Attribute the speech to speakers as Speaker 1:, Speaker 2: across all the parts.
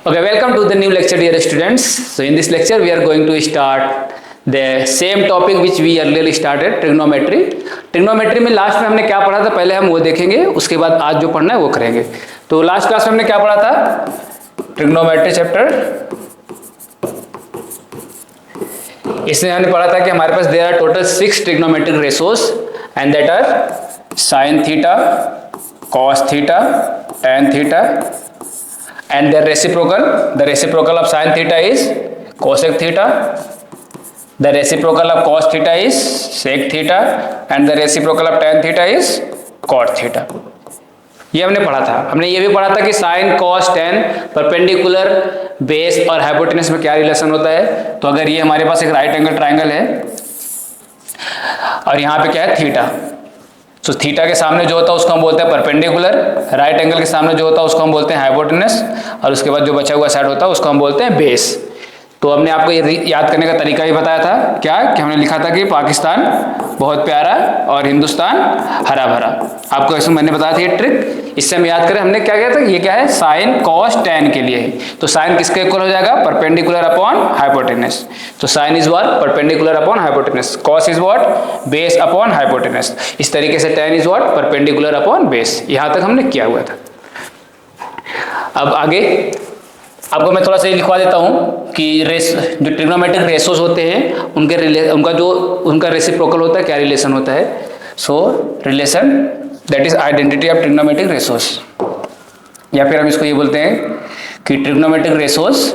Speaker 1: Okay, welcome to the new lecture, dear students. So in this lecture, we are going to start the same topic which we earlier started, trigonometry. Trigonometry में last में हमने क्या पढ़ा था, पहले हम वो देखेंगे, उसके बाद आज जो पढ़ना है वो करेंगे. तो लास्ट क्लास में हमने क्या पढ़ा था, ट्रिग्नोमेट्री चैप्टर. इसमें हमने पढ़ा था कि हमारे पास there are total 6 trigonometric ratios and that are sine theta, cos theta, tan theta and their reciprocal. The reciprocal of sin theta is cosec theta, the reciprocal of cos theta is sec theta and the reciprocal of tan theta is cot theta. ये हमने पढ़ा था. हमने ये भी पढ़ा था कि sine cos tan perpendicular base और हाइपोटेनस में क्या रिलेशन होता है. तो अगर ये हमारे पास एक राइट एंगल ट्राइंगल है और यहाँ पे क्या है थीटा, तो थीटा के सामने जो होता है उसको हम बोलते हैं परपेंडिकुलर, राइट एंगल के सामने जो होता है उसको हम बोलते हैं हाइपोटेनस और उसके बाद जो बचा हुआ साइड होता है उसको हम बोलते हैं बेस. तो हमने आपको ये याद करने का तरीका भी बताया था क्या कि हमने लिखा था कि पाकिस्तान बहुत प्यारा और हिंदुस्तान हरा भरा. आपको ऐसे मैंने बताया था ये ट्रिक. इससे हम याद करें हमने क्या किया था, ये क्या है साइन कॉस टेन के लिए है. तो साइन किसके इक्वल हो जाएगा, परपेंडिकुलर अपॉन हाइपोटेनस. तो sine is what, perpendicular upon hypotenuse. Cos is what, base upon hypotenuse. इस तरीके से tan is what, perpendicular upon base. यहां तक हमने किया हुआ था. अब आगे आपको मैं थोड़ा सा लिखवा देता हूँ कि जो ट्रिग्नोमेट्रिक रेशोज होते हैं उनका रेसिप्रोकल होता है, क्या रिलेशन होता है. So relation that is identity of trigonometric ratios, या फिर हम इसको ये बोलते हैं कि trigonometric ratios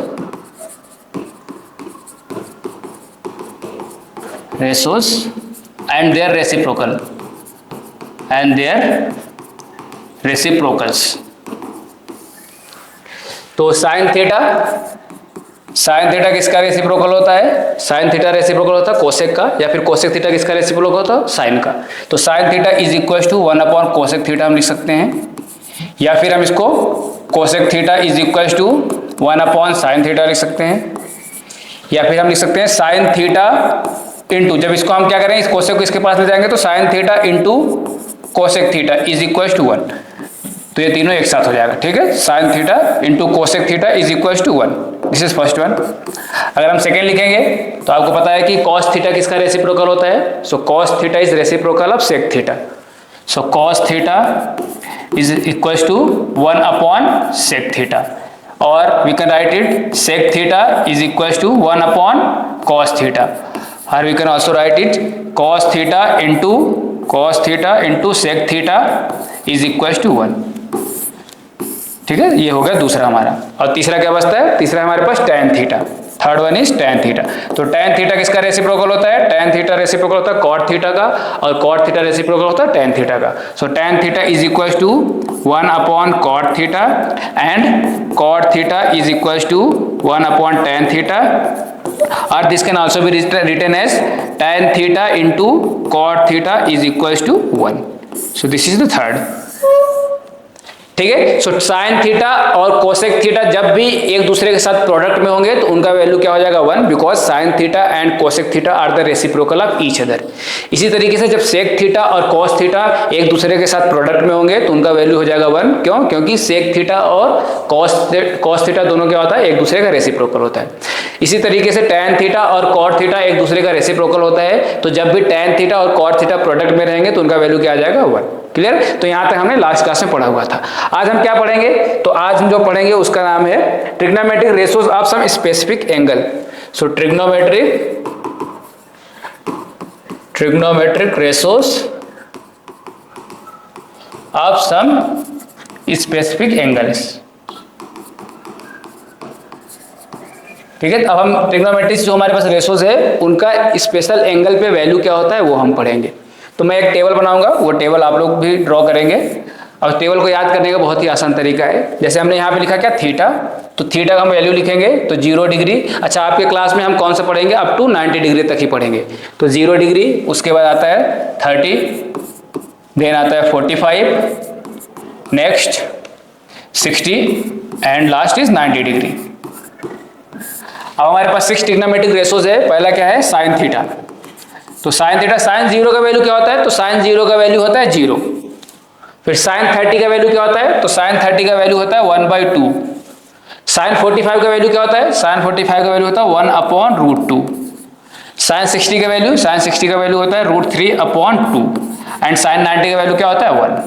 Speaker 1: and their reciprocals. तो साइन थीटा किसका रेसिप्रोकल होता है, साइन थीटा रेसिप्रोकल होता है कोसेक का, या फिर कोसेक थीटा किसका रेसिप्रोकल होता है, साइन का. तो sine theta is equal to 1 upon cosec theta हम लिख सकते हैं, या फिर हम इसको cosec theta is equal to 1 upon sine theta लिख सकते हैं, या फिर हम लिख सकते हैं साइन थीटा इंटू, जब इसको हम क्या करें इस कोसेक को इसके पास ले जाएंगे तो sine theta into cosec theta is equal to 1. तो ये तीनों एक साथ हो जाएगा. ठीक है, sine theta into cosec theta is equal to 1. This is first one. अगर हम सेकेंड लिखेंगे तो आपको पता है कि कॉस थीटा किसका रेसिप्रोकल होता है. So cos theta is reciprocal of sec theta. So cos theta is equal to 1 upon sec theta, और we can write it sec theta is equal to 1 upon cos theta, और we can also write it cos theta into sec theta is equal to 1. ठीक है, ये हो गया दूसरा हमारा. और तीसरा क्या बचता है, तीसरा हमारे पास tan theta. Third one is tan theta. तो tan थीटा किसका रेसिप्रोकल होता है, tan थीटा रेसिप्रोकल होता है cot थीटा का, और cot थीटा रेसिप्रोकल होता है tan थीटा का. So tan theta is equal to 1 upon cot theta and cot theta is equal to 1 upon tan theta, और this can also be written as tan theta into cot theta is equal to 1. So this is the third. ठीक है, so sine theta और cosec theta जब भी एक दूसरे के साथ प्रोडक्ट में होंगे तो उनका वैल्यू क्या हो जाएगा 1, because sine theta and cosec theta are the reciprocal of each other. इसी तरीके से जब सेक थीटा और कॉस थीटा एक दूसरे के साथ प्रोडक्ट में होंगे तो उनका वैल्यू हो जाएगा 1. क्यों, क्योंकि सेक थीटा और कॉस थीटा दोनों क्या होता है, एक दूसरे का रेसिप्रोकल होता है. इसी तरीके से tan थीटा और cot थीटा एक दूसरे का रेसिप्रोकल होता है, तो जब भी tan थीटा और cot थीटा प्रोडक्ट में रहेंगे तो उनका वैल्यू क्या आ जाएगा 1. क्लियर. तो यहां तक हमने लास्ट क्लास में पढ़ा हुआ था. आज हम क्या पढ़ेंगे, तो आज हम जो पढ़ेंगे उसका नाम है trigonometric ratios of some specific angle. So trigonometric ratios of some specific angles. ठीक है, अब हम ट्रिग्नोमेट्री जो हमारे पास रेशोज है उनका स्पेशल एंगल पे वैल्यू क्या होता है वो हम पढ़ेंगे. तो मैं एक टेबल बनाऊंगा, वो टेबल आप लोग भी ड्रॉ करेंगे, और टेबल को याद करने का बहुत ही आसान तरीका है. जैसे हमने यहाँ पे लिखा क्या थीटा, तो थीटा का हम वैल्यू लिखेंगे तो 0 डिग्री. अच्छा, आपके क्लास में हम कौन सा पढ़ेंगे, अप टू 90 डिग्री तक ही पढ़ेंगे. तो 0 डिग्री, उसके बाद आता है 30, देन आता है 45, next 60 and last is 90 degree. अब हमारे पास 6 ट्रिग्नोमेट्रिक रेशोज है. पहला क्या है, साइन थीटा. तो साइन थीटा, साइन 0 का वैल्यू क्या होता है, तो साइन 0 का वैल्यू होता है 0. फिर साइन 30 का वैल्यू क्या होता है, तो साइन 30 का वैल्यू होता है 1/2. साइन 45 का वैल्यू क्या होता है? साइन 45 का वैल्यू होता है 1/√2। साइन 60 का वैल्यू होता है √3/2 एंड साइन 90 का वैल्यू क्या होता है 1।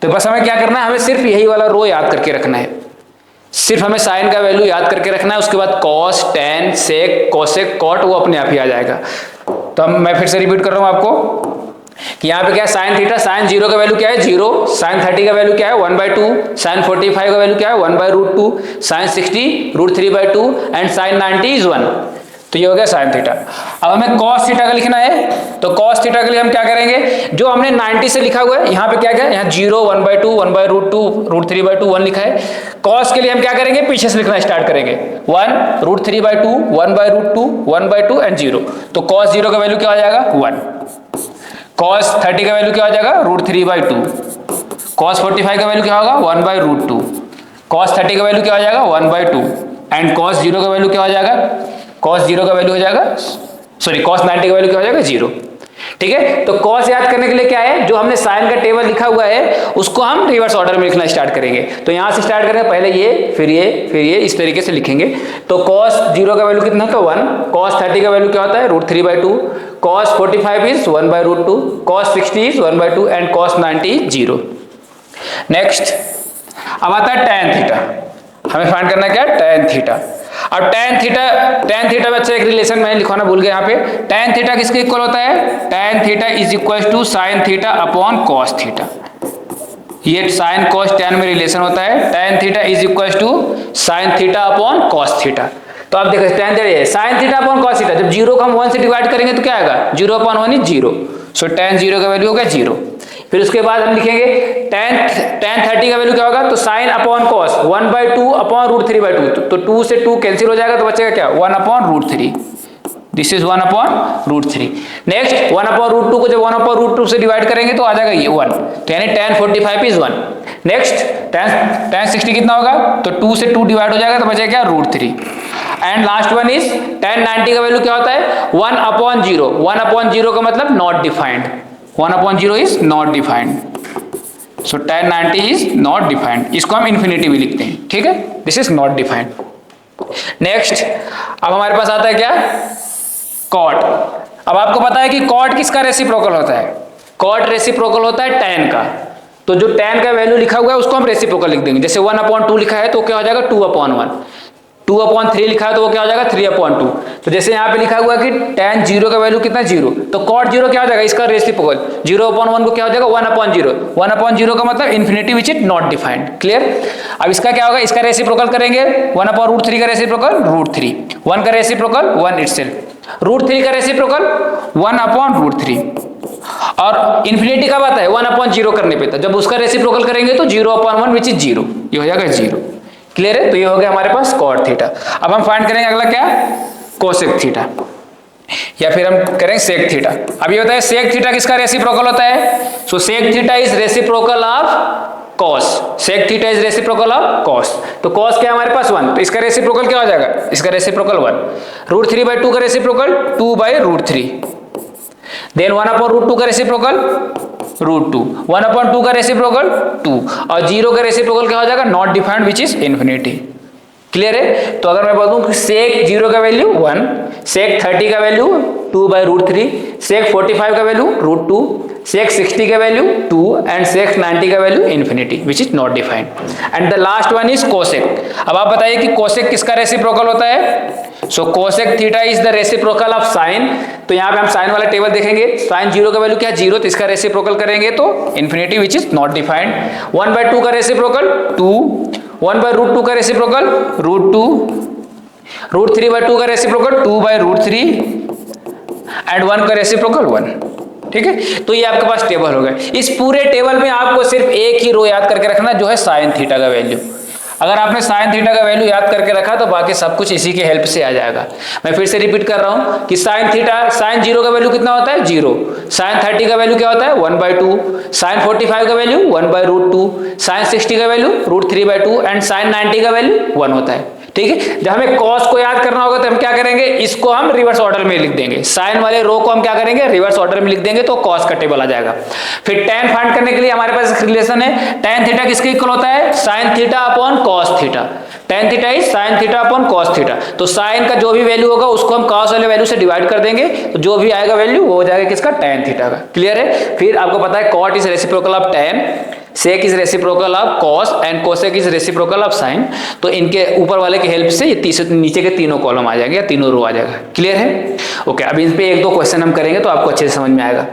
Speaker 1: तो बस हमें क्या करना है, हमें सिर्फ यही वाला रो याद करके रखना है। सिर्फ हमें साइन का वैल्यू याद करके रखना है, उसके बाद कॉस, टेन, सेक, कोसेक, कॉट वो अपने आप ही आ जाएगा। तो मैं फिर से रिपीट कर रहा हूं आपको कि यहाँ पे क्या है, साइन थीटा, साइन 0 का वैल्यू क्या है 0, साइन 30 का वैल्यू क्या है 1/2, साइन 45 का वैल्यू क्या है 1/√2, साइन 60 √3/2 एंड साइन 90 इज 1। तो ये हो गया साइन थीटा। अब हमें कॉस थीटा का लिखना है, तो कॉस थीटा के लिए हम क्या करेंगे, जो हमने 90 से लिखा हुआ है यहाँ पे क्या क्या, यहाँ 0, 1/2, 1/√2, √3/2, 1 लिखा है। कॉस के लिए हम क्या करेंगे, पीछे से लिखना स्टार्ट करेंगे, 1, √3/2, 1/√2, 1/2 एंड 0। तो कॉस 0 का वैल्यू क्या हो जाएगा 1, कॉस 30 का वैल्यू क्या हो जाएगा √3/2, कॉस 45 का वैल्यू क्या होगा 1/√2, कॉस 30 का वैल्यू क्या हो जाएगा 1/2 एंड कॉस 0 का वैल्यू क्या हो जाएगा, कॉस 0 का वैल्यू हो जाएगा, सॉरी कॉस 90 का वैल्यू क्या हो जाएगा 0। ठीक है, तो कॉस याद करने के लिए क्या है, जो हमने साइन का टेबल लिखा हुआ है उसको हम रिवर्स ऑर्डर में लिखना स्टार्ट करेंगे। तो यहां से स्टार्ट करेंगे, पहले ये, फिर ये, फिर ये, इस तरीके से लिखेंगे। तो कॉस 0 का वैल्यू कितना होता है 1, कॉस 30 का वैल्यू क्या होता है √3/2, cos 45 is 1/√2, cos 60 is 1/2 and cos 90 is 0। Next अब आता है tan थीटा। हमें फाइंड करना क्या है, tan थीटा। अब tan थीटा में अच्छा एक रिलेशन मैंने लिखवाना भूल गया यहाँ पे। tan थीटा किसके इक्वल होता है, tan theta is equal to sine theta upon cos theta. ये साइन कॉस tan में रिलेशन होता है, tan theta is equal to sine theta upon cos theta. तो आप देखो tan थीटा है sine theta upon cos theta, जब 0 को हम 1 से डिवाइड करेंगे तो क्या आएगा 0/1 इज 0। सो tan 0 का वैल्यू हो गया 0। फिर उसके बाद हम लिखेंगे tan 30 का वैल्यू क्या होगा, तो साइन अपॉन कॉस 1/2 अपॉन √3/2, तो 2 से 2 कैंसिल हो जाएगा तो बचेगा क्या 1/√3। This is 1/√3। नेक्स्ट 1/√2 को जब 1/√2 से डिवाइड करेंगे तो आ जाएगा ये 1, तो यानी tan 45 इज 1। नेक्स्ट tan 60 कितना होगा, तो 2 से 2 डिवाइड हो जाएगा तो बचेगा क्या √3। And last one is tan 90 का वैल्यू क्या होता है 1/0। 1/0 का मतलब not defined, 1/0 is not defined. So tan 90 is not defined, इसको हम इन्फिनिटी भी लिखते हैं। ठीक है, this is not defined. Next अब हमारे पास आता है क्या, कॉट। अब आपको पता है कि कॉट किसका रेसिप्रोकल होता है, कॉट रेसिप्रोकल होता है tan का। तो जो tan का वैल्यू लिखा हुआ है उसको हम रेसिप्रोकल लिख देंगे। जैसे 1/2 लिखा है तो क्या हो जाएगा 2/1, 2/3 लिखा है तो वो क्या हो जाएगा 3/2। तो जैसे यहाँ पे लिखा हुआ है कि tan 0 का वैल्यू कितना 0, तो cot 0 क्या हो जाएगा, इसका रेसिप्रोकल 0/1 को क्या हो जाएगा 1/0। 1/0 का मतलब infinity which is not defined. Clear. अब इसका क्या होगा, इसका रेसिप्रोकल करेंगे 1/√3 का रेसिप्रोकल √3, 1 का रेसिप्रोकल 1 इटसेल्फ, √3 का रेसिप्रोकल 1/√3 और इन्फिनिटी कब आता है 1/0 करने पे था, जब उसका रेसिप्रोकल करेंगे तो 0/1 विच इज 0, ये हो जाएगा 0। क्लियर है, तो ये हो गया हमारे पास कॉट थीटा। अब हम फाइंड करेंगे अगला क्या, कोसेक थीटा, या फिर हम करेंगे सेक थीटा। अब ये होता है सेक थीटा किसका रेसिप्रोकल होता है, so sec theta is reciprocal of cos, sec theta is reciprocal of cos. तो कॉस क्या है हमारे पास 1, तो इसका रेसिप्रोकल क्या हो जाएगा, इसका रेसिप्रोकल 1। √3/2 का रेसिप्रोकल 2/√3, देन 1/√2 का रेसिप्रोकल √2, 1/2 का रेसिप्रोकल 2 और 0 का रेसिप्रोकल क्या हो जाएगा not defined which is infinity. Clear है। तो अगर मैं बोलूं कि सेक 0 का वैल्यू 1, सेक 30 का वैल्यू 2/√3, सेक 45 का वैल्यू √2, सेक 60 का वैल्यू 2 एंड सेक 90 का value infinity which is not defined. And the last one is cosec. अब आप बताइए कि कोसेक किसका रेसिप्रोकल होता है, so cosec theta is the reciprocal of sine. तो यहाँ पे हम साइन वाला टेबल देखेंगे, साइन 0 का वैल्यू क्या है 0, तो इसका रेसिप्रोकल करेंगे तो infinity which is not defined. 1/2 का रेसिप्रोकल 2, 1/√2 का रेसिप्रोकल √2, √3/2 का रेसिप्रोकल 2/√3 एंड 1 का रेसिप्रोकल 1। ठीक है, तो ये आपके पास टेबल हो गया। इस पूरे टेबल में आपको सिर्फ एक ही रो याद करके रखना जो है साइन थीटा का वैल्यू। अगर आपने साइन थीटा का वैल्यू याद करके रखा तो बाकी सब कुछ इसी के हेल्प से आ जाएगा। मैं फिर से रिपीट कर रहा हूं कि साइन थीटा, साइन 0 का वैल्यू कितना होता है 0, साइन 30 का वैल्यू क्या होता है 1/2, साइन 45 का वैल्यू 1/√2, साइन 60 का वैल्यू √3/2 एंड साइन 90 का वैल्यू 1 होता है। ठीक है, जब हमें कॉस को याद करना होगा तो हम क्या करेंगे, इसको हम रिवर्स ऑर्डर में लिख देंगे। साइन वाले रो को हम क्या करेंगे, रिवर्स ऑर्डर में लिख देंगे तो कॉस का टेबल आ जाएगा। फिर tan फाइंड करने के लिए हमारे पास रिलेशन है, tan थीटा किसके इक्वल होता है, sine theta upon cos theta. tan theta is sin theta upon cos theta. तो sin का जो भी वैल्यू होगा उसको हम cos वाले वैल्यू से डिवाइड कर देंगे, तो जो भी आएगा वैल्यू वो हो जाएगा किसका, tan थीटा का। क्लियर है। फिर आपको पता है cot is reciprocal of tan, sec is reciprocal of cos and cosec is reciprocal of sin। तो इनके ऊपर वाले की हेल्प से ये नीचे के तीनों कॉलम आ जाएंगे या तीनों रो आ जाएगा। क्लियर है। ओके, अब इन पे एक दो क्वेश्चन हम करेंगे तो आपको अच्छे से समझ में आएगा।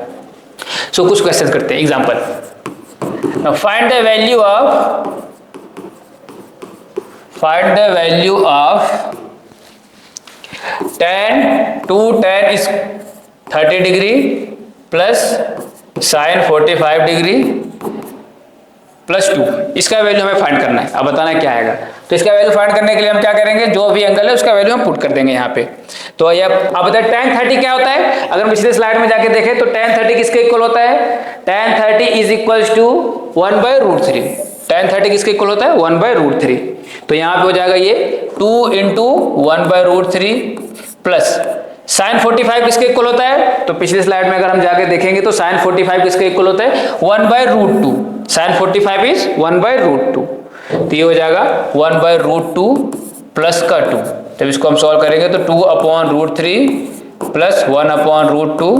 Speaker 1: सो कुछ क्वेश्चन करते हैं। Example, now find the value of tan 2tan is 30 degree plus sin 45 degree plus 2। इसका वैल्यू हमें फाइंड करना है। अब बताना क्या आएगा। तो इसका वैल्यू फाइंड करने के लिए हम क्या करेंगे, जो भी एंगल है उसका वैल्यू हम पुट कर देंगे यहाँ पे। तो ये अब बताए tan 30 क्या होता है। अगर हम पिछले स्लाइड में जाके देखें तो tan 30 किसके इक्वल होता है, tan 30 is equals to 1/√3। tan 30 किसके इक्वल होता है, 1/√3। तो यहाँ पे हो जाएगा ये 2 इंटू 1/√3 प्लस sin 45 किसके इक्वल होता है। तो पिछले स्लाइड में अगर हम जाके देखेंगे तो sin 45 किसके इक्वल होता है, 1/√2। sin 45 is 1/√2। तो ये हो जाएगा 1/√2 प्लस का 2। जब इसको हम सॉल्व करेंगे तो 2/√3 प्लस 1/√2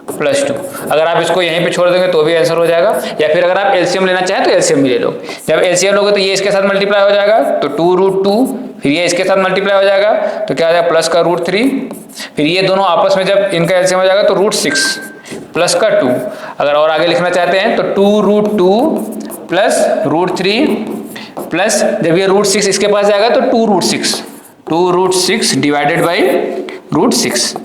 Speaker 1: प्लस 2। अगर आप इसको यहीं पे छोड़ देंगे तो भी आंसर हो जाएगा, या फिर अगर आप एलसीएम लेना चाहें तो एलसीएम भी ले लो। जब एलसीएम लोगे तो ये इसके साथ मल्टीप्लाई हो जाएगा तो 2√2, फिर ये इसके साथ मल्टीप्लाई हो जाएगा तो क्या आ जाएगा प्लस का √3, फिर ये दोनों आपस में जब इनका एलसीएम हो जाएगा तो √6 प्लस का 2। अगर और आगे लिखना चाहते हैं तो 2√2 प्लस √3 प्लस जब ये √6 इसके पास जाएगा तो 2√6 divided by √6।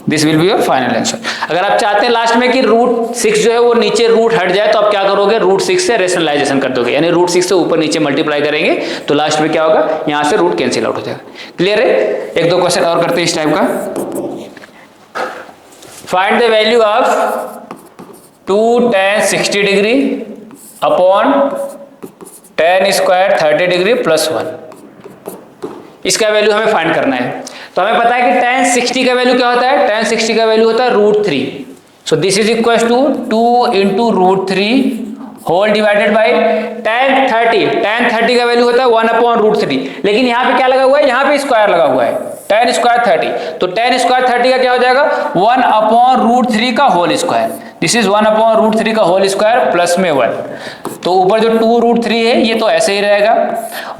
Speaker 1: This will be your final answer. अगर आप चाहते हैं लास्ट में कि √6 जो है वो नीचे रूट हट जाए तो आप क्या करोगे, √6 से रेशनलाइजेशन कर दोगे, यानी √6 से ऊपर नीचे मल्टीप्लाई करेंगे तो लास्ट में क्या होगा, यहाँ से रूट कैंसिल आउट हो जाएगा। क्लियर है। एक दो क्वेश्चन और करते हैं इस टाइप का। Find the value of 2tan 60 degree upon tan square 30 degree plus 1। इसका वैल्यू हमें फाइंड करना है। तो हमें पता है कि tan 60 का वैल्यू क्या होता है, tan 60 का वैल्यू होता है √3। So this is equal to 2 into √3 whole divided by tan 30 का वैल्यू होता है 1/√3। लेकिन यहाँ पे क्या लगा हुआ है, यहाँ पे स्क्वायर लगा हुआ है, tan स्क्वायर 30। तो tan स्क्वायर 30 का क्या हो जाएगा, 1/√3 का होल स्क्वायर। दिस इज 1/√3 का होल स्क्वायर प्लस में 1। तो ऊपर जो 2√3 है ये तो ऐसे ही रहेगा,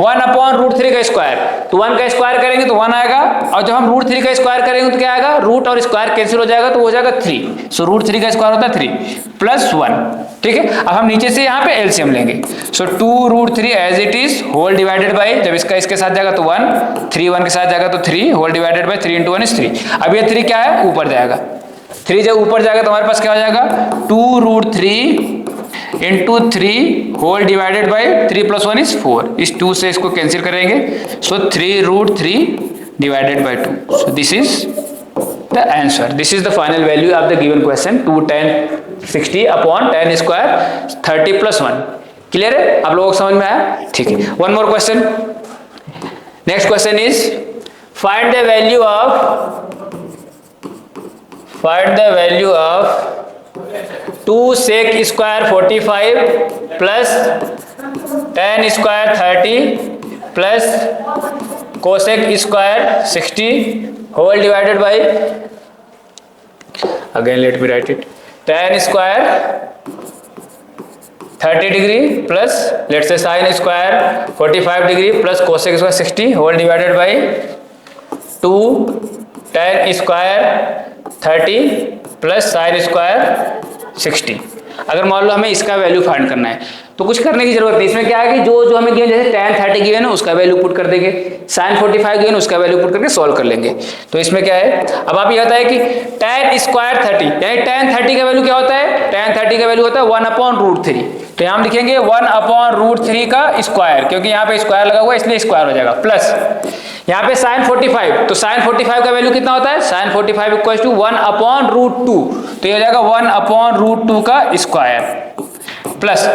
Speaker 1: 1/√3 का स्क्वायर, तो 1 का स्क्वायर करेंगे तो 1 आएगा, और जब हम √3 का स्क्वायर करेंगे तो क्या आएगा, रूट और स्क्वायर कैंसिल हो जाएगा तो हो जाएगा 3। सो √3 का स्क्वायर होता है 3 प्लस 1। ठीक है। अब हम नीचे से यहाँ पे एलसीएम लेंगे। So 2√3 as it is whole divided by, जब इसका इसके साथ जाएगा तो 1, 3 1 के साथ जाएगा तो 3 whole divided by 3 into 1 is 3। अब ये 3 क्या है, ऊपर जाएगा, 3 जब ऊपर जाएगा तो हमारे पास क्या हो जाएगा, 2√3 into 3 whole divided by 3 plus 1 is 4। इस 2 से इसको कैंसिल करेंगे, so 3√3 divided by 2। So this is the answer. This is the final value of the given question, 2tan 60 upon tan square 30 plus 1। Clear है, आप लोगों को समझ में आया। ठीक है। One more question. Next question is find the value of 2 sec square 45 plus tan square 30 plus cosec square 60 whole divided by, again let me write it, tan square 30 degree plus let say sin square 45 degree plus cosec square 60 whole divided by 2 tan square 30 plus sin square 60। अगर मान लो हमें इसका value find करना है तो कुछ करने की जरूरत नहीं। इसमें क्या है कि जो हमें गिवन, जैसे tan 30 गिवन है उसका वैल्यू पुट कर देंगे, sin 45 गिवन उसका वैल्यू पुट करके सॉल्व कर लेंगे। तो इसमें क्या है, अब आप ये बताइए कि tan स्क्वायर 30, यानी tan 30 का वैल्यू क्या होता है, tan 30 का वैल्यू होता है 1/√3। तो यहाँ हम लिखेंगे 1/√3 का स्क्वायर, क्योंकि यहाँ पे स्क्वायर लगा हुआ है इसलिए स्क्वायर हो जाएगा, प्लस यहाँ पे sin 45, तो sin 45 का वैल्यू कितना होता है, sin 45 इक्वल टू 1/√2। तो ये हो जाएगा 1/√2 का स्क्वायर प्लस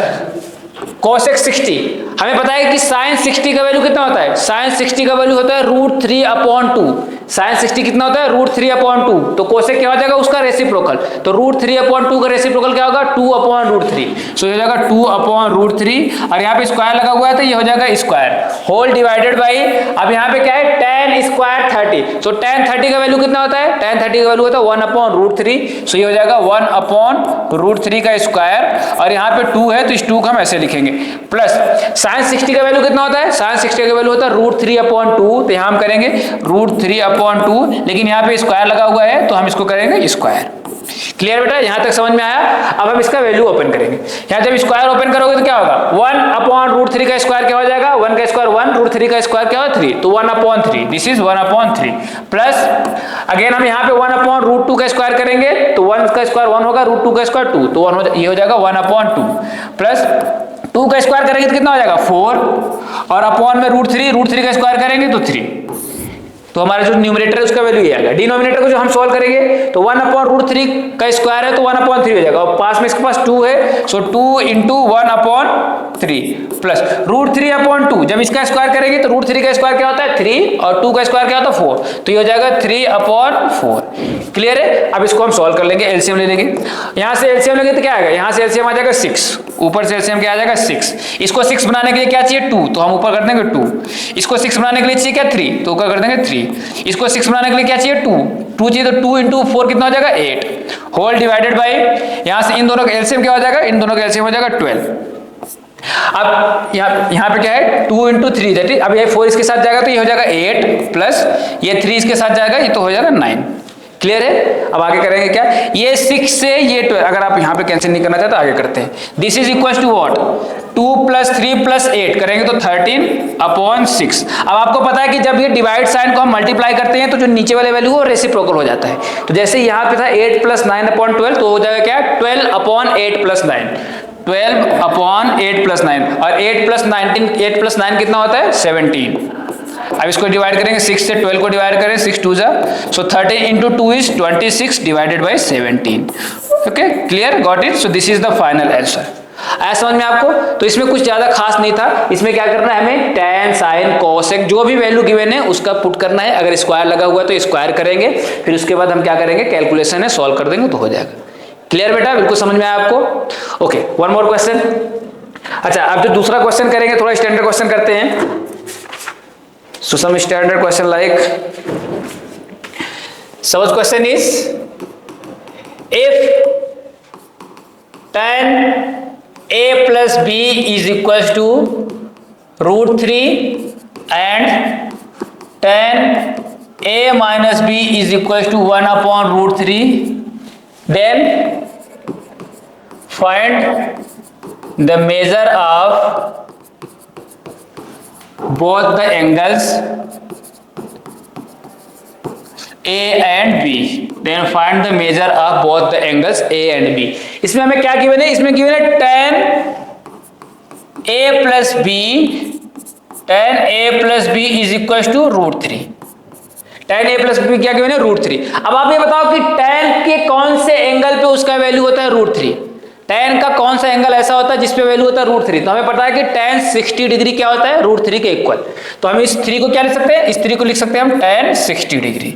Speaker 1: कोसेक 60, हमें पता है कि साइन 60 का वैल्यू कितना होता है, साइन 60 का वैल्यू होता है √3/2, साइन 60 कितना होता है √3/2, तो कोसेक क्या हो जाएगा उसका रेसिप्रोकल, तो √3/2 का रेसिप्रोकल क्या होगा 2/√3, सो ये हो जाएगा 2/√3 और यहाँ पे स्क्वायर लगा हुआ है तो ये हो जाएगा स्क्वायर होल डिवाइडेड बाई, अब यहाँ पे क्या है tan स्क्वायर 30, सो tan 30 का वैल्यू कितना होता है, tan 30 का वैल्यू होता है 1/√3, सो ये हो जाएगा 1/√3 का स्क्वायर और यहाँ पे 2 है तो इस 2 को हम ऐसे लिखेंगे प्लस साइन 60 का वैल्यू कितना होता है, साइन 60 का वैल्यू होता है √3/2, तो यहाँ हम करेंगे √3/2, लेकिन यहाँ पे स्क्वायर लगा हुआ है तो हम इसको करेंगे स्क्वायर। क्लियर बेटा, यहां तक समझ में आया। अब हम इसका वैल्यू ओपन करेंगे, यहां जब स्क्वायर ओपन करोगे तो क्या होगा 1/√3 का स्क्वायर क्या हो जाएगा, 1 का स्क्वायर 1, √3 का स्क्वायर क्या होगा 3, तो 1/3, दिस इज 1/3 प्लस अगेन हम यहाँ पे 1/√2 का स्क्वायर करेंगे तो 1 का स्क्वायर 1 होगा, √2 का स्क्वायर 2, तो 1 ये हो जाएगा 1/2 प्लस 2 का स्क्वायर करेंगे तो कितना हो जाएगा 4 और अपॉन में √3 का स्क्वायर करेंगे तो 3, तो हमारा जो न्यूमरेटर है उसका वैल्यू ये आएगा। डिनोमिनेटर को जो हम सॉल्व करेंगे तो 1/√3 का स्क्वायर है तो 1/3 हो जाएगा और पास में इसके पास 2 है, सो 2 × 1/3 प्लस √3/2, जब इसका स्क्वायर करेंगे तो √3 का स्क्वायर क्या होता है 3 और 2 का स्क्वायर क्या होता है 4, तो ये हो जाएगा 3/4। क्लियर है, अब इसको हम सॉल्व कर लेंगे, एलसीएम ले लेंगे, यहाँ से एलसीएम लेंगे तो क्या आएगा, यहाँ से एलसीएम आ जाएगा 6, ऊपर से एलसीएम क्या आ जाएगा 6, इसको 6 बनाने के लिए क्या चाहिए 2, तो हम ऊपर कर देंगे 2, इसको 6 बनाने के लिए चाहिए क्या 3, तो ऊपर कर देंगे 3, इसको 6 बनाने के लिए क्या चाहिए 2 चाहिए तो 2 × 4 कितना हो जाएगा 8 होल डिवाइडेड बाई, यहां से इन दोनों का एलसीएम क्या हो जाएगा, इन दोनों का एलसीएम हो जाएगा 12। अब यहाँ पे क्या है 2 × 3 दैट इज, अब ये 4 इसके साथ जाएगा तो ये हो जाएगा 8 प्लस ये 3 इसके साथ जाएगा ये तो हो जाएगा 9। क्लियर है, अब आगे करेंगे क्या, ये 6 से ये 12, अगर आप यहाँ पे कैंसिल नहीं करना चाहते तो आगे करते हैं, this is equal to what 2 + 3 + 8 करेंगे तो 13/6। अब आपको पता है कि जब ये डिवाइड साइन को हम मल्टीप्लाई करते हैं तो जो नीचे वाले वैल्यू वो रेसिप्रोकल हो जाता है, तो जैसे यहाँ पे था 8 + 9/12 तो हो जाएगा क्या 12/8 + 9, 12/8 + 9 और 8 + 9 कितना होता है 17। अब इसको डिवाइड करेंगे 6 से 12 को डिवाइड करें 6 2 जा, सो 13 × 2 is 26 divided by 17। Okay clear, got it, so this is the final answer. आया समझ में आपको, तो इसमें कुछ ज्यादा खास नहीं था, इसमें क्या करना है हमें tan sin cosec जो भी वैल्यू गिवन है उसका पुट करना है, अगर स्क्वायर लगा हुआ है तो स्क्वायर करेंगे, फिर उसके बाद हम क्या करेंगे कैलकुलेशन है सॉल्व कर देंगे तो हो जाएगा। क्लियर बेटा, बिल्कुल समझ में आया आपको। Okay one more question. अच्छा अब जो दूसरा क्वेश्चन करेंगे थोड़ा स्टैंडर्ड क्वेश्चन करते हैं, so some standard question like suppose question is if tan a plus b is equals to √3 and tan a minus b is equals to 1/√3, then find the measure of both the angles A and B, then find the measure of both the angles A and B। इसमें हमें क्या given है, इसमें given है tan A plus B is equals to √3, tan A plus B क्या given है √3। अब आप ये बताओ कि tan के कौन से एंगल पे उसका वैल्यू होता है √3, tan का कौन सा एंगल ऐसा होता है जिसपे वैल्यू होता है √3, तो हमें पता है कि tan 60 डिग्री क्या होता है √3 के इक्वल, तो हम इस 3 को क्या लिख सकते हैं, इस 3 को लिख सकते हैं हम tan 60 डिग्री।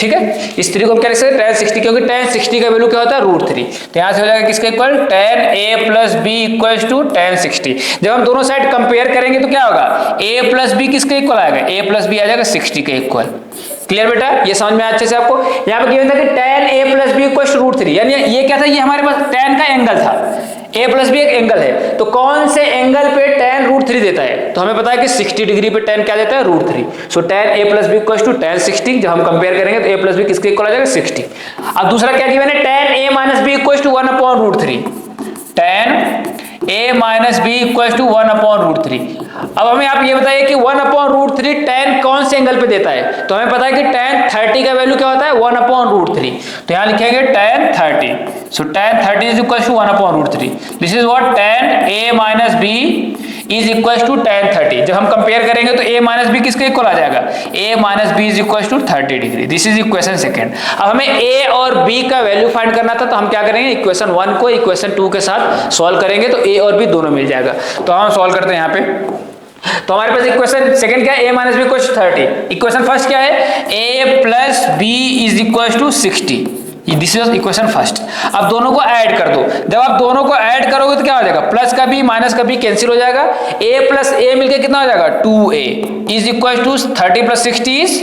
Speaker 1: ठीक है, इस 3 को हम क्या लिख सकते हैं tan 60, क्योंकि tan 60 का वैल्यू क्या होता है √3, तो यहाँ से हो जाएगा किसके equal tan A plus B equals to tan 60। जब हम दोनों साइड कंपेयर करेंगे तो क्या होगा A plus B किसके इक्वल आएगा, A plus B आ जाएगा 60 के इक्वल। क्लियर बेटा, ये समझ में आया अच्छे से आपको। यहाँ पे गिवन था कि tan A plus B equals to √3, यानी ये क्या था, ये हमारे पास tan का एंगल था, A plus B एक एंगल है, तो कौन से एंगल पे tan √3 देता है, तो हमें पता है कि 60 डिग्री पे tan क्या देता है √3, so tan A plus B equals to tan 60। जब हम कंपेयर करेंगे तो A plus B किसके इक्वल आ जाएगा 60। अब दूसरा क्या गिवन है tan A minus B equals to 1/√3, tan A minus B equals to 1/√3। अब हमें आप ये बताइए कि 1/√3 tan कौन से एंगल पे देता है, तो हमें पता है कि tan 30 का वैल्यू क्या होता है 1/√3, तो यहाँ लिखेंगे tan 30, so tan 30 is equal to 1/√3। This is what tan A minus B is equal to tan 30। जब हम कंपेयर करेंगे तो a माइनस बी किसके इक्वल आ जाएगा, a minus B is equal to 30 degree. This is equation second. अब हमें a और b का वैल्यू फाइंड करना था, तो हम क्या करेंगे, इक्वेशन 1 को इक्वेशन 2 के साथ सॉल्व करेंगे तो a और b दोनों मिल जाएगा। तो हम सॉल्व करते हैं यहाँ पे। तो हमारे पास इक्वेशन सेकंड क्या है, a minus B equal to 30। Equation first क्या है, a plus B is equal to 60। This is equation first. अब दोनों को ऐड कर दो। जब आप दोनों को ऐड करोगे तो क्या हो जाएगा, प्लस का बी माइनस का बी कैंसिल हो जाएगा, a प्लस a मिलके कितना हो जाएगा 2a is equal to 30 plus 60 is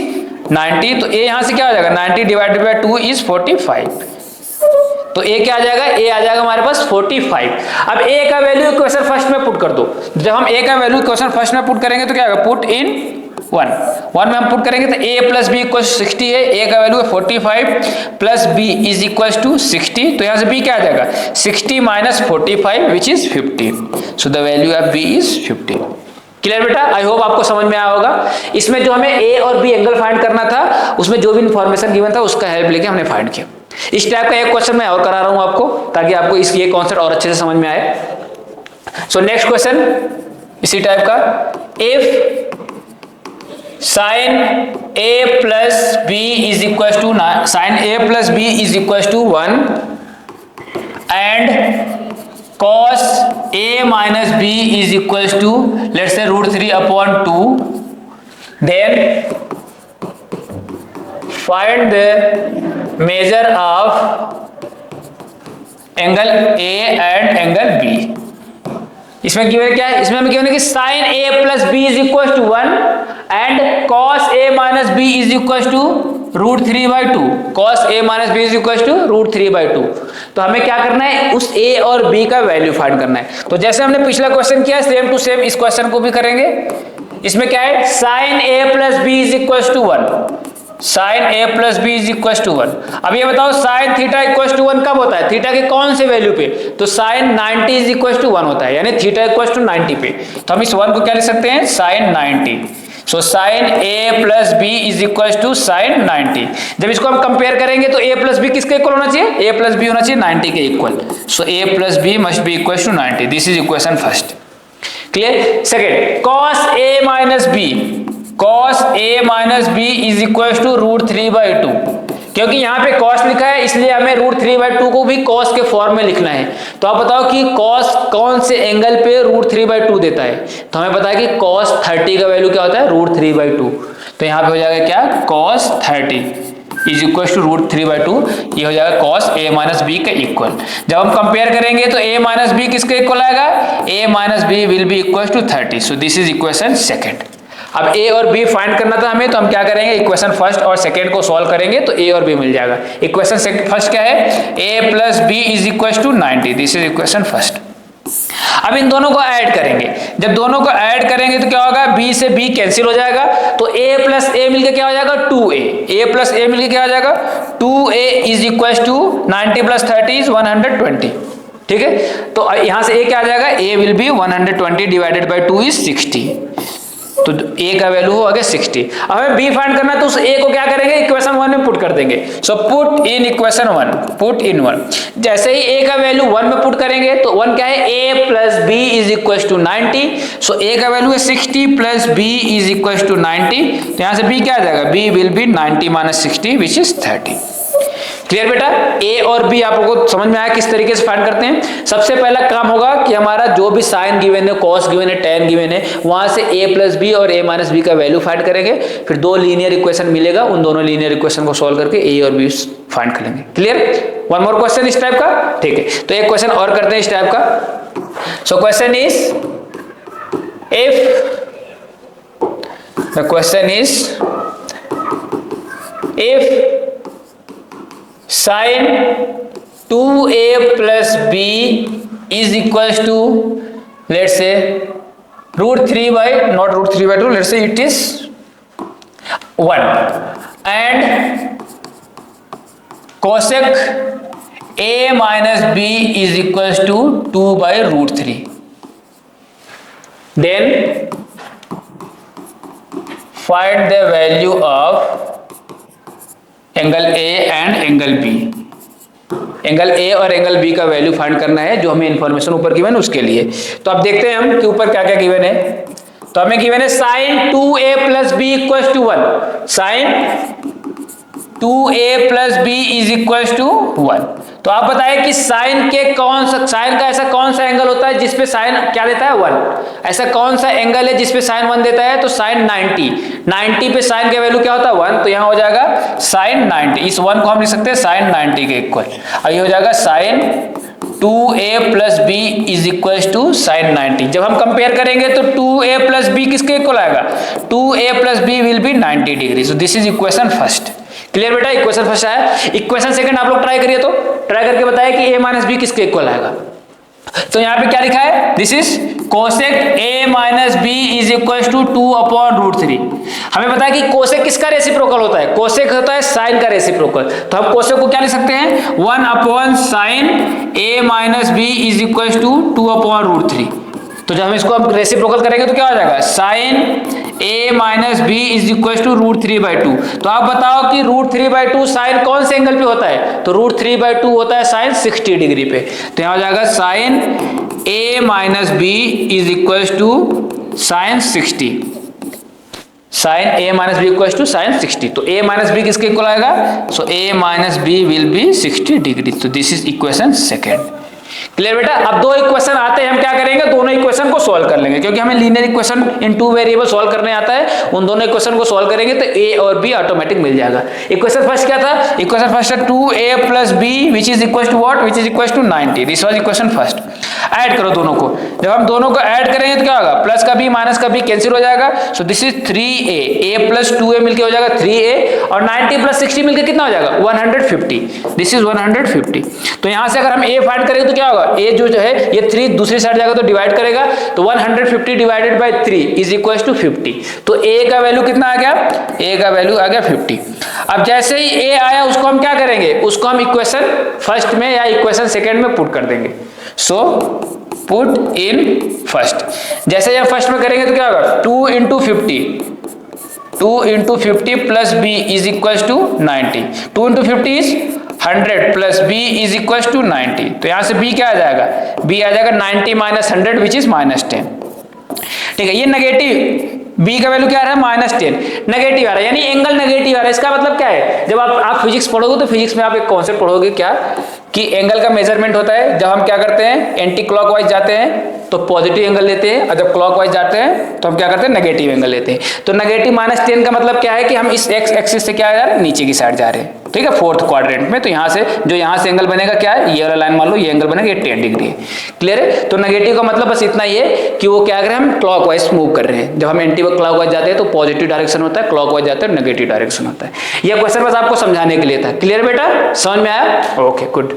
Speaker 1: 90। तो a यहां से क्या हो जाएगा, 90 डिवाइडेड बाय 2 इज 45। तो a क्या आ जाएगा, a आ जाएगा हमारे पास 45। अब a का वैल्यू इक्वेशन फर्स्ट में पुट कर दो। जब हम a का वैल्यू इक्वेशन फर्स्ट में पुट करेंगे तो क्या होगा, पुट इन 1 में हम पुट करेंगे तो a प्लस बी इक्वल 60 है, a का वैल्यू है 45 plus b is equal to 60। तो यहाँ से b क्या आ जाएगा, 60 minus 45 which is 50। So the value of b is 50। Clear बेटा, आई होप आपको समझ में आया होगा। इसमें जो हमें a और b एंगल फाइंड करना था, उसमें जो भी इंफॉर्मेशन गिवन था उसका हेल्प लेके हमने फाइंड किया। इस टाइप का एक क्वेश्चन मैं और करा रहा हूं आपको, ताकि आपको ये कॉन्सेप्ट और अच्छे से समझ में आए। सो नेक्स्ट क्वेश्चन इसी टाइप का, if sin a plus b is equals to sin a plus b is equals to 1 and cos a minus b is equals to let's say root 3 upon 2, then find the measure of angle a and angle b। इसमें given क्या है, इसमें हमें given है कि sin a plus b is equals to 1 and cos a minus b is equals to root 3 by 2। cos a minus b is equals to root 3 by 2। तो हमें क्या करना है, उस a और b का वैल्यू फाइंड करना है। तो जैसे हमने पिछला क्वेश्चन किया सेम टू सेम इस क्वेश्चन को भी करेंगे। इसमें क्या है, sin a plus b is equals to 1, sin a plus b is equals to 1। अब ये बताओ sin थीटा इक्वल्स टू 1 कब होता है, थीटा के कौन से वैल्यू पे, तो sin 90 is equals to 1 होता है, यानी थीटा इक्वल्स टू 90 पे। तो हम इस 1 को क्या लिख सकते हैं, sin 90। So sin a plus b is equals to sin 90। जब इसको हम कंपेयर करेंगे तो a plus b किसके इक्वल होना चाहिए, a plus b होना चाहिए 90 के equal. So a plus b must be equals to 90। This is equation first. Clear. Second, cos a minus b, cos a minus b is equals to root 3 by 2। क्योंकि यहाँ पे cos लिखा है इसलिए हमें root 3 by 2 को भी cos के फॉर्म में लिखना है। तो आप बताओ कि cos कौन से एंगल पे root 3 by 2 देता है, तो हमें पता है कि cos 30 का वैल्यू क्या होता है, root 3 by 2। तो यहाँ पे हो जाएगा क्या, cos 30 is equal to root 3 by 2। ये हो जाएगा cos a माइनस बी के इक्वल। जब हम कंपेयर करेंगे तो a माइनस बी किसके इक्वल आएगा, a minus B will be equal to 30। So this is equation second. अब a और b फाइंड करना था हमें, तो हम क्या करेंगे, इक्वेशन फर्स्ट और सेकेंड को सॉल्व करेंगे तो a और b मिल जाएगा। इक्वेशन फर्स्ट क्या है, a plus B is equal to 90। This is equation first. अब इन दोनों को ऐड करेंगे। जब दोनों को ऐड करेंगे तो क्या होगा, b से b कैंसिल हो जाएगा, तो a प्लस a मिलकर क्या हो जाएगा 2a। a प्लस a मिलकर क्या हो जाएगा 2a is equal to 90 plus 30 is 120। ठीक है, तो यहां से a क्या आ जाएगा, a will be 120 divided by 2 is 60। तो a का वैल्यू हो गया 60। अब हमें b फाइंड करना है तो उस a को क्या करेंगे, इक्वेशन 1 में पुट कर देंगे। So put in equation 1, put in 1। जैसे ही a का वैल्यू 1 में पुट करेंगे तो 1 क्या है, a plus b is equal to 90। So a का वैल्यू है 60 plus b is equal to 90। तो यहां से b क्या आ जाएगा, b will be 90 minus 60 which is 30। Clear बेटा, a और b आप लोगों को समझ में आया किस तरीके से फाइंड करते हैं। सबसे पहला काम होगा कि हमारा जो भी साइन गिवन है, कॉस गिवन है, टेन गिवन है, वहां से a प्लस बी और a माइनस बी का वैल्यू फाइंड करेंगे। फिर दो लीनियर इक्वेशन मिलेगा, उन दोनों लीनियर इक्वेशन को सॉल्व करके a और b फाइंड करेंगे। क्लियर, वन मोर क्वेश्चन इस टाइप का। ठीक है, तो एक क्वेश्चन और करते हैं इस टाइप का। So question is, if the question is if sin 2a plus b is equals to, let's say root 3 by, not root 3 by 2, let's say it is 1, and cosec a minus b is equals to 2 by root 3, then find the value of angle A and angle B। Angle A और angle B का value find करना है, जो हमें information ऊपर given उसके लिए। तो अब देखते हैं हम कि ऊपर क्या क्या गिवन है। तो हमें गिवन है sin 2a plus B equal to 1, sin 2a plus B is equal to 1। तो आप बताएं कि साइन का ऐसा कौन सा एंगल होता है जिसपे साइन क्या देता है 1, ऐसा कौन सा एंगल है जिसपे साइन 1 देता है, तो साइन 90 पे साइन का वैल्यू क्या होता है 1, तो यहां हो जाएगा साइन 90, इस 1 को हम लिख सकते हैं साइन 90 के इक्वल, और ये हो जाएगा sine 2a plus B is equal to sine 90। जब हम कंपेयर करेंगे तो 2a प्लस बी किसके इक्वल आएगा, 2a plus B will be 90 degree. So this is equation first. Clear बेटा, इक्वेशन फर्स्ट आया। इक्वेशन सेकंड आप लोग ट्राई करिए, तो ट्राई करके बताइए कि a माइनस बी किसके इक्वल आएगा। तो यहाँ पे क्या लिखा है, this is cosec a minus B is equal to 2/√3। हमें पता है कि कोसेक किसका रेसिप्रोकल होता है, कोसेक होता है साइन का रेसिप्रोकल। तो हम कोसेक को क्या लिख सकते हैं, 1/sin a minus B is equal to 2/√3। तो जब हम इसको अब रेसिप्रोकल करेंगे तो क्या हो जाएगा, sine a minus B is equal to √3/2। तो आप बताओ कि √3/2 साइन कौन से एंगल पे होता है, तो √3/2 होता है साइन 60 डिग्री पे। तो यहाँ हो जाएगा sine a minus B is equal to sine 60, sine a minus B equal to sine 60। तो a माइनस बी किसके इक्वल आएगा, so a minus B will be 60 degree. तो this is equation second. Clear बेटा। अब दो equation आते हैं, हम क्या करेंगे, दोनों इक्वेशन को सॉल्व कर लेंगे, क्योंकि हमें linear equation in 2 variable solve करने आता है। उन दोनों इक्वेशन को सॉल्व करेंगे तो a और b ऑटोमेटिक मिल जाएगा। इक्वेशन फर्स्ट क्या था, इक्वेशन फर्स्ट है 2a plus b which is equal to what, which is equal to 90। This was equation first. Add करो दोनों को, जब हम दोनों को ऐड करेंगे तो क्या होगा, प्लस का b माइनस का b कैंसिल हो जाएगा। सो this is 3a, a plus 2a मिलकर हो जाएगा 3a, और 90 प्लस 60 मिलकर कितना हो जाएगा 150। This is 150। तो यहां से अगर हम a फाइंड करेंगे तो क्या होगा, a जो है ये 3 दूसरी साइड जाएगा तो डिवाइड करेगा, तो 150 divided by 3 is equal to 50। तो a का वैल्यू कितना आ गया, a का वैल्यू आ गया 50। अब जैसे ही a आया उसको हम क्या करेंगे, उसको हम इक्वेशन फर्स्ट में या इक्वेशन सेकंड में पुट कर देंगे। So put in first. जैसे हम फर्स्ट में करेंगे तो क्या होगा, 2 into 50 plus b is equal to 90। 2 into 50 is 100 plus b is equal to 90। तो यहां से b क्या आ जाएगा, b आ जाएगा 90 माइनस 100 विच इज -10। ठीक है, ये नेगेटिव b का वैल्यू क्या आ रहा है -10, नेगेटिव आ रहा है, यानी एंगल नेगेटिव आ रहा है। इसका मतलब क्या है, जब आप फिजिक्स पढ़ोगे तो फिजिक्स में आप एक कॉन्सेप्ट पढ़ोगे क्या, कि एंगल का मेजरमेंट होता है, जब हम क्या करते हैं एंटी क्लॉकवाइज जाते हैं तो पॉजिटिव एंगल लेते हैं, और जब क्लॉकवाइज जाते हैं तो हम क्या करते हैं नेगेटिव एंगल लेते हैं। तो नेगेटिव -10 का मतलब क्या है कि हम इस एक्स एक्सिस से क्या जा रहे हैं, नीचे की साइड जा रहे हैं। ठीक है, फोर्थ क्वाड्रेंट में। तो यहाँ से जो यहाँ से एंगल बनेगा क्या है, ये वाला लाइन मान लो, ये एंगल बनेगा, ये 10 डिग्री है। क्लियर है। तो नेगेटिव का मतलब बस इतना ही है कि वो क्या कर रहे हैं, हम क्लॉकवाइज मूव कर रहे हैं। जब हम एंटी क्लॉकवाइज जाते हैं तो पॉजिटिव डायरेक्शन होता है, क्लॉकवाइज जाते हैं नेगेटिव डायरेक्शन होता है। यह क्वेश्चन बस आपको समझाने के लिए था। क्लियर बेटा, समझ में आया, ओके गुड।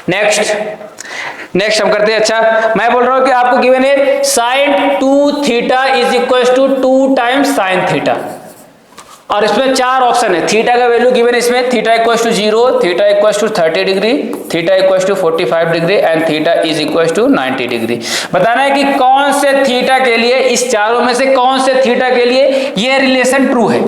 Speaker 1: नेक्स्ट हम करते हैं, अच्छा मैं बोल रहा हूं कि आपको गिवन है sin 2 theta is equal to 2 times sin theta, और इसमें 4 ऑप्शन है। थीटा का वैल्यू गिवन है इसमें, theta equal to 0, theta equal to 30 degree, theta equal to 45 degree and theta is equal to 90 degree. बताना है कि कौन से थीटा के लिए, इस चारों में से कौन से थीटा के लिए ये रिलेशन ट्रू है।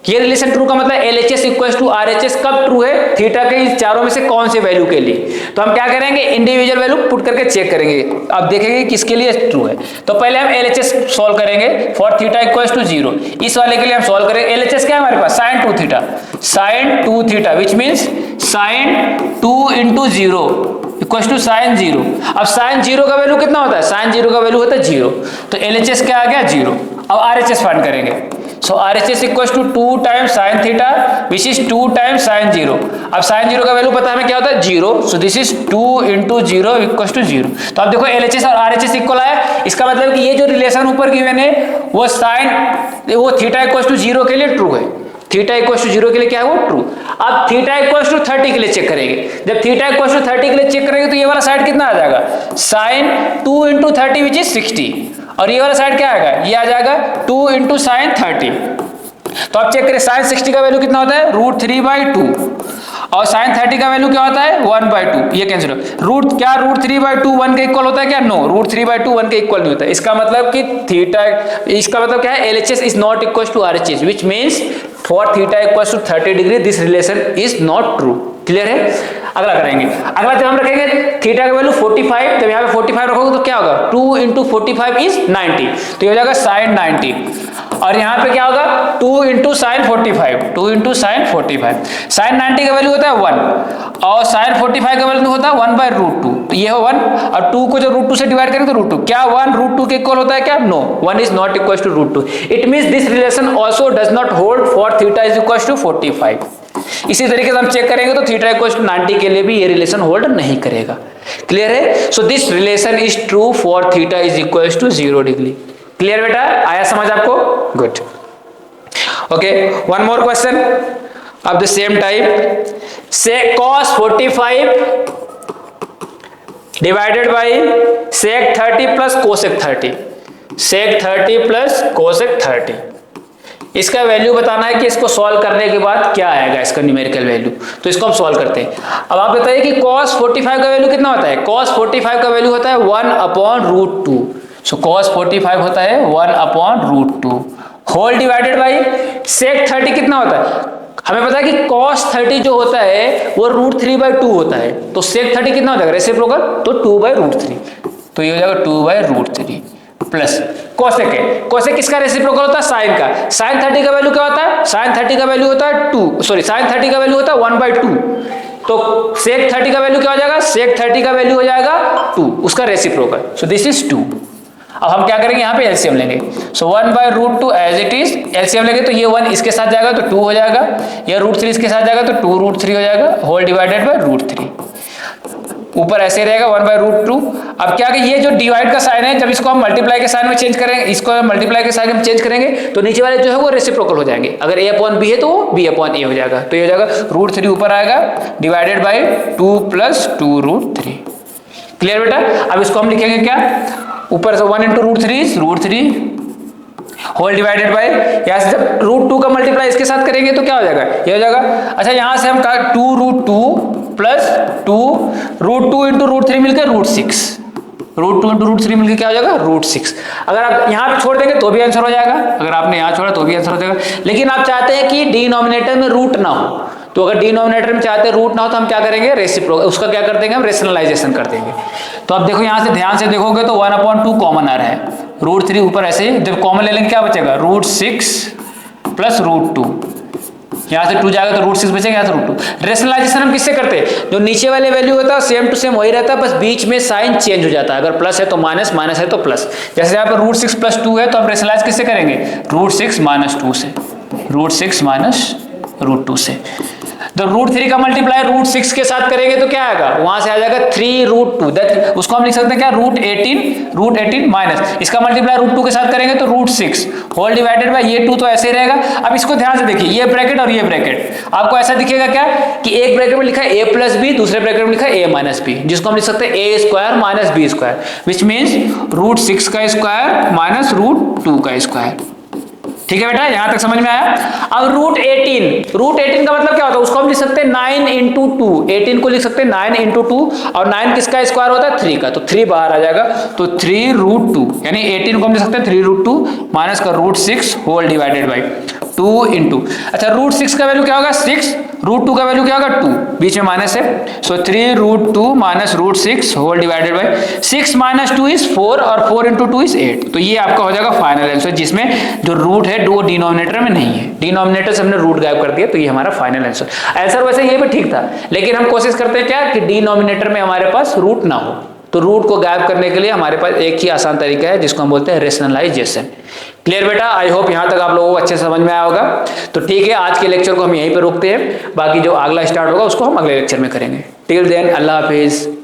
Speaker 1: ये रिलेशन ट्रू का मतलब LHS इक्वल टू RHS कब ट्रू है, थीटा के इस चारों में से कौन से वैल्यू के लिए। तो हम क्या करेंगे, इंडिविजुअल वैल्यू पुट करके चेक करेंगे। अब देखेंगे किसके लिए ट्रू है। तो पहले हम LHS सॉल्व करेंगे फॉर थीटा इक्वल टू 0। इस वाले के लिए हम सॉल्व करेंगे। LHS क्या है हमारे पास, sin 2 theta, sin 2 theta which means sin 2 into 0 equal to sin 0। अब sin 0 का वैल्यू कितना होता है, sin 0 का वैल्यू होता है 0। तो LHS क्या आ गया 0। अब RHS फाइंड करेंगे। So RHS equal to 2 times sin theta which is 2 times sin 0। अब sin 0 का वैल्यू पता है हमें क्या होता है 0। So this is 2 into 0 equal to 0। तो अब देखो LHS और RHS इक्वल आया। इसका मतलब कि ये जो रिलेशन ऊपर गिवन है वो थीटा इक्वल टू 0 के लिए ट्रू है। थीटा इक्वल टू 0 के लिए क्या है वो ट्रू। अब थीटा इक्वल टू 30 के लिए चेक करेंगे। जब थीटा इक्वल टू 30 के लिए चेक करेंगे तो ये वाला साइड कितना आ जाएगा, sin 2 इंटू 30 विच इज 60, और ये वाला साइड क्या आएगा, ये आ जाएगा 2 इंटू साइन 30। तो आप चेक करें sin 60 का वैल्यू कितना होता है √3/2, और sin 30 का वैल्यू क्या होता है 1/2। ये कैंसिल हो, √3/2 1 के इक्वल होता है क्या, नो, √3/2 1 के इक्वल नहीं होता। इसका मतलब कि थीटा, इसका मतलब क्या है, LHS is not equal to RHS which means for theta equal to 30 degree this relation is not true. Clear है। अगला करेंगे। अगला जब हम रखेंगे थीटा का वैल्यू 45, जब यहाँ पे 45 रखोगे तो क्या होगा 2 इंटू 45 इज 90, तो ये हो जाएगा साइन 90। और यहाँ पे क्या होगा 2 into sine 45, 2 into sine 45। Sine 90 का वैल्यू होता है 1 और साइन 45 का वैल्यू होता है 1/√2, तो ये हो 1 और 2 को जब √2 से डिवाइड करें तो √2, क्या 1 √2 के इक्वल होता है क्या? No, 1 is not equal to √2। It means this relation also does not hold for theta is equal to 45। इसी तरीके से हम चेक करेंगे तो थीटा इक्वल टू 90 के लिए भी ये रिलेशन होल्ड नहीं करेगा। क्लियर है? So this relation is true for theta is equal to 0 degree. Clear बेटा? आया समझ आपको? Good. Okay, one more question of the same type. Say cos 45 divided by sec 30 plus cosec 30, sec 30 plus cosec 30, इसका value बताना है कि इसको solve करने के बाद क्या आएगा इसका न्यूमेरिकल वैल्यू। तो इसको हम सॉल्व करते हैं। अब आप बताइए कि cos 45 का वैल्यू कितना होता है? cos 45 का वैल्यू होता है 1/√2। सो cos 45 होता है 1/√2 होल डिवाइडेड बाई sec 30 कितना होता है? हमें पता है कि cos 30 जो होता है वो √3/2 होता है, तो sec 30 कितना हो जाएगा रेसिप्रोकल, तो 2/√3, तो ये हो जाएगा 2/√3 प्लस cosec है। cosec किसका रेसिप्रोकल होता है? साइन का। sin 30 का वैल्यू क्या होता है? sin 30 का वैल्यू होता है 2, सॉरी sin 30 का वैल्यू होता है 1/2, तो sec 30 का वैल्यू क्या हो जाएगा? sec 30 का वैल्यू हो जाएगा 2, उसका रेसिप्रोकल, सो दिस इज 2। अब हम क्या करेंगे यहाँ पे एलसीएम लेंगे। सो 1/√2 एज इट इज, एलसीएम लेंगे तो ये 1 इसके साथ जाएगा तो 2 हो जाएगा, ये √3 इसके साथ जाएगा तो 2√3 हो जाएगा होल डिवाइडेड बाय √3, ऊपर ऐसे रहेगा 1/√2। अब क्या कि ये जो डिवाइड का साइन है, जब इसको हम मल्टीप्लाई के साइन में चेंज करेंगे, इसको मल्टीप्लाई के साइन में चेंज करेंगे तो नीचे वाले जो है वो रेसिप्रोकल हो जाएंगे। अगर a/b है तो वो b/a हो जाएगा, तो ये हो जाएगा √3 ऊपर आएगा डिवाइडेड बाई 2 प्लस 2√3। क्लियर बेटा? अब इसको हम लिखेंगे क्या, ऊपर से 1 इंटू √3 होल डिवाइडेड बाई, यहाँ से जब √2 का मल्टीप्लाई इसके साथ करेंगे तो क्या हो जाएगा, ये हो जाएगा। अच्छा, यहाँ से हम कहा 2√2 प्लस 2 √2 इंटू √3 मिलकर √6, √2 इंटू √3 मिलकर क्या हो जाएगा √6। अगर आप यहाँ पे छोड़ देंगे तो भी आंसर हो जाएगा, अगर आपने यहाँ छोड़ा तो भी आंसर हो जाएगा। लेकिन आप चाहते हैं कि डिनोमिनेटर में रूट ना हो, तो अगर डिनोमिनेटर में चाहते हैं रूट ना हो तो हम क्या करेंगे, रेसिप्रोकल, उसका क्या कर देंगे हम, रेशनलाइजेशन कर देंगे। तो अब देखो यहाँ से ध्यान से देखोगे तो 1/2 कॉमन आ रहा है, √3 ऊपर ऐसे जब कॉमन ले लेंगे क्या बचेगा, √6 प्लस √2, यहाँ से 2 जाएगा तो √6 बचेगा, यहाँ से √2। रेशनलाइजेशन हम किससे करते हैं, जो नीचे वाले वैल्यू होता है सेम टू सेम वही रहता है, बस बीच में साइन चेंज हो जाता है, अगर प्लस है तो माइनस, माइनस है तो प्लस। जैसे यहाँ पर √6 प्लस 2 है तो हम रेशनलाइज किससे करेंगे, √6 माइनस 2 से, √6 माइनस √2 से। तो √3 का मल्टीप्लाई √6 के साथ करेंगे तो क्या आएगा, वहां से आ जाएगा 3√2, दैट उसको हम लिख सकते हैं क्या, √18 माइनस इसका मल्टीप्लाई √2 के साथ करेंगे तो √6 होल डिवाइडेड बाय ये 2 तो ऐसे ही रहेगा। अब इसको ध्यान से देखिए, ये ब्रैकेट और ये ब्रैकेट आपको ऐसा दिखेगा क्या कि एक ब्रैकेट में लिखा है a प्लस बी, दूसरे ब्रैकेट में लिखा है a माइनस बी, जिसको हम लिख सकते हैं a square minus B square, which means √6 का स्क्वायर माइनस √2 का स्क्वायर। ठीक है बेटा, यहां तक समझ में आया। अब √18 का मतलब क्या होता है, उसको हम लिख सकते हैं 9 इंटू 2, 18 को लिख सकते हैं 9 इंटू 2, और 9 किसका स्क्वायर होता है, 3 का, तो 3 बाहर आ जाएगा, तो 3√2, यानी 18 को हम लिख सकते हैं 3√2 माइनस का √6 होल डिवाइडेड बाई 2 इंटू, अच्छा √6 का वैल्यू क्या होगा 6, √2 का वैल्यू क्या होगा 2, बीच में माइनस है, सो 3√2 minus √6 whole divided by 6 minus 2 is 4 और 4 इंटू 2 इज 8, तो ये आपका हो जाएगा फाइनल आंसर, जिसमें जो रूट है वो डिनोमिनेटर में नहीं है, डिनोमिनेटर से हमने रूट गायब कर दिया, तो ये हमारा फाइनल आंसर। आंसर वैसे ये भी ठीक था, लेकिन हम कोशिश करते हैं क्या कि डिनोमिनेटर में हमारे पास रूट ना हो, तो रूट को गायब करने के लिए हमारे पास एक ही आसान तरीका है जिसको हम बोलते हैं रेशनलाइजेशन। क्लियर बेटा, आई होप यहाँ तक आप लोगों को अच्छे से समझ में आया होगा। तो ठीक है, आज के लेक्चर को हम यहीं पे रोकते हैं, बाकी जो अगला स्टार्ट होगा उसको हम अगले लेक्चर में करेंगे। टिल देन अल्लाह हाफिज।